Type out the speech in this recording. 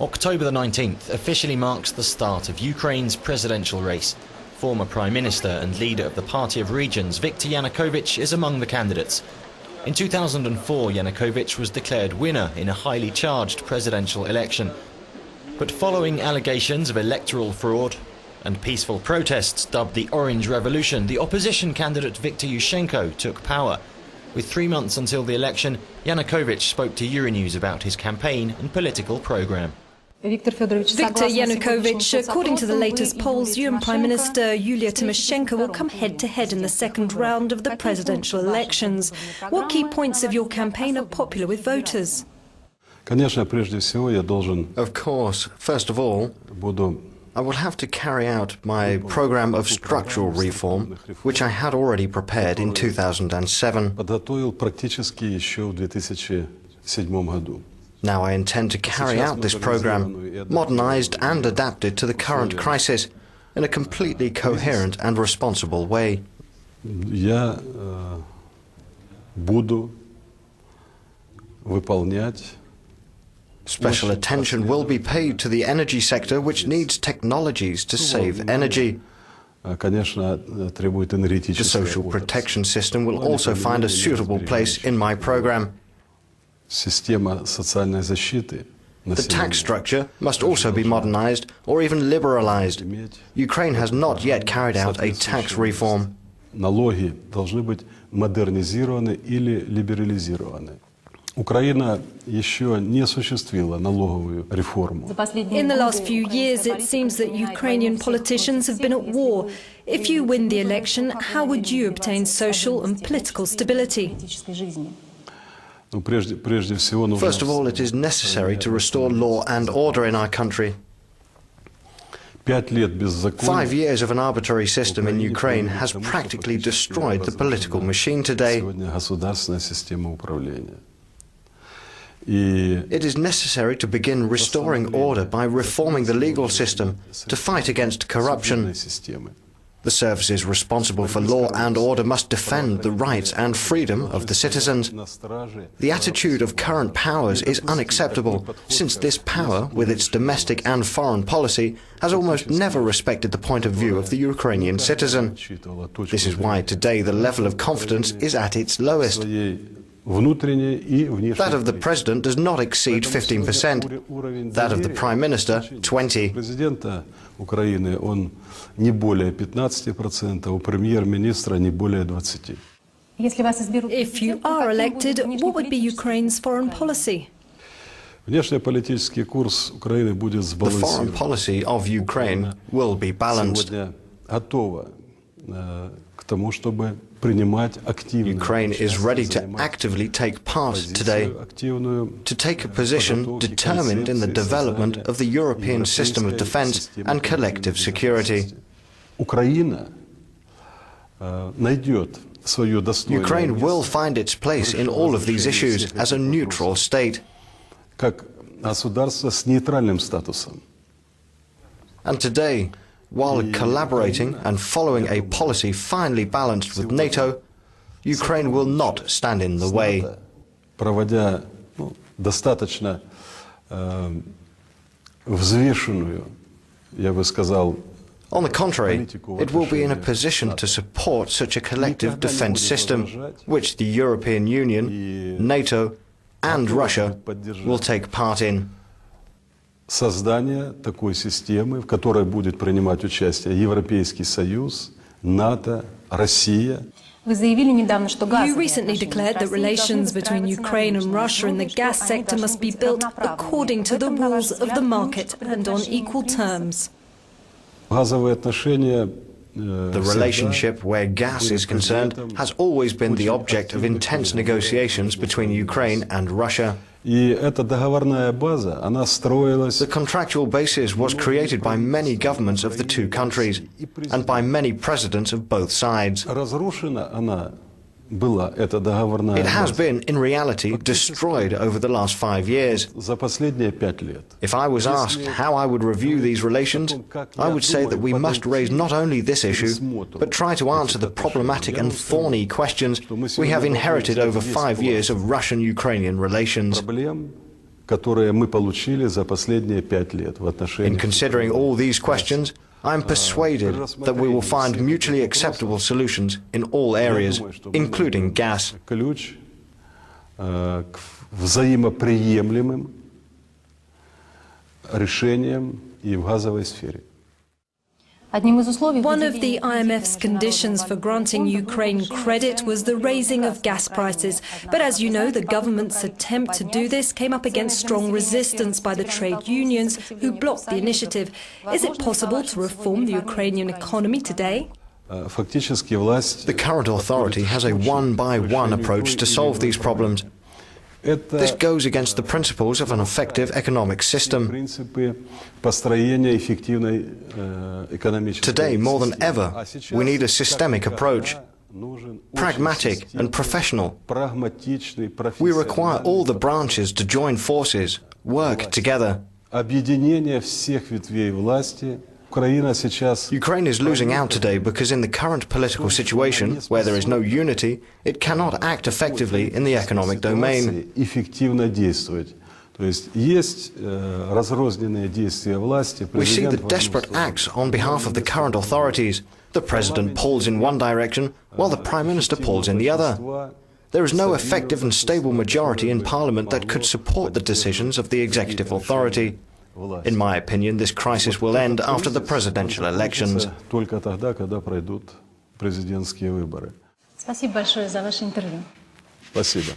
October the 19th officially marks the start of Ukraine's presidential race. Former Prime Minister and leader of the Party of Regions, Viktor Yanukovych, is among the candidates. In 2004, Yanukovych was declared winner in a highly charged presidential election. But following allegations of electoral fraud and peaceful protests dubbed the Orange Revolution, the opposition candidate Viktor Yushchenko took power. With 3 months until the election, Yanukovych spoke to Euronews about his campaign and political program. Viktor Yanukovych, according to the latest polls, you and Prime Minister Yulia Tymoshenko will come head-to-head in the second round of the presidential elections. What key points of your campaign are popular with voters? Of course, first of all, I will have to carry out my program of structural reform, which I had already prepared in 2007. Now I intend to carry out this program, modernized and adapted to the current crisis, in a completely coherent and responsible way. Special attention will be paid to the energy sector, which needs technologies to save energy. The social protection system will also find a suitable place in my program. The tax structure must also be modernized or even liberalized. Ukraine has not yet carried out a tax reform. In the last few years, it seems that Ukrainian politicians have been at war. If you win the election, how would you obtain social and political stability? First of all, it is necessary to restore law and order in our country. 5 years of an arbitrary system in Ukraine has practically destroyed the political machine today. It is necessary to begin restoring order by reforming the legal system to fight against corruption. The services responsible for law and order must defend the rights and freedom of the citizens. The attitude of current powers is unacceptable, since this power, with its domestic and foreign policy, has almost never respected the point of view of the Ukrainian citizen. This is why today the level of confidence is at its lowest. That of the President does not exceed 15%, that of the Prime Minister 20%. If you are elected, what would be Ukraine's foreign policy? The foreign policy of Ukraine will be balanced. Ukraine is ready to actively take part today, to take a position determined in the development of the European system of defense and collective security. Ukraine will find its place in all of these issues as a neutral state. And today, while collaborating and following a policy finely balanced with NATO, Ukraine will not stand in the way. On the contrary, it will be in a position to support such a collective defense system, which the European Union, NATO and Russia will take part in. Создание такой системы, в которой будет принимать участие Европейский Союз, НАТО, Россия. You recently declared that relations between Ukraine and Russia in the gas sector must be built according to the rules of the market and on equal terms. Газовые отношения The relationship where gas is concerned has always been the object of intense negotiations between Ukraine and Russia. The contractual basis was created by many governments of the two countries and by many presidents of both sides. It has been, in reality, destroyed over the last 5 years. If I was asked how I would review these relations, I would say that we must raise not only this issue, but try to answer the problematic and thorny questions we have inherited over 5 years of Russian-Ukrainian relations. которые мы получили за последние 5 лет в отношении... In considering all these questions, I am persuaded that we will find mutually acceptable solutions in all areas, including gas. Ключ к взаимоприемлемым решениям и в газовой сфере. One of the IMF's conditions for granting Ukraine credit was the raising of gas prices. But as you know, the government's attempt to do this came up against strong resistance by the trade unions who blocked the initiative. Is it possible to reform the Ukrainian economy today? The current authority has a one-by-one approach to solve these problems. This goes against the principles of an effective economic system. Today, more than ever, we need a systemic approach, pragmatic and professional. We require all the branches to join forces, work together. Ukraine is losing out today because in the current political situation, where there is no unity, it cannot act effectively in the economic domain. We see the desperate acts on behalf of the current authorities. The president pulls in one direction, while the prime minister pulls in the other. There is no effective and stable majority in parliament that could support the decisions of the executive authority. In my opinion, this crisis will end after the presidential elections. Спасибо.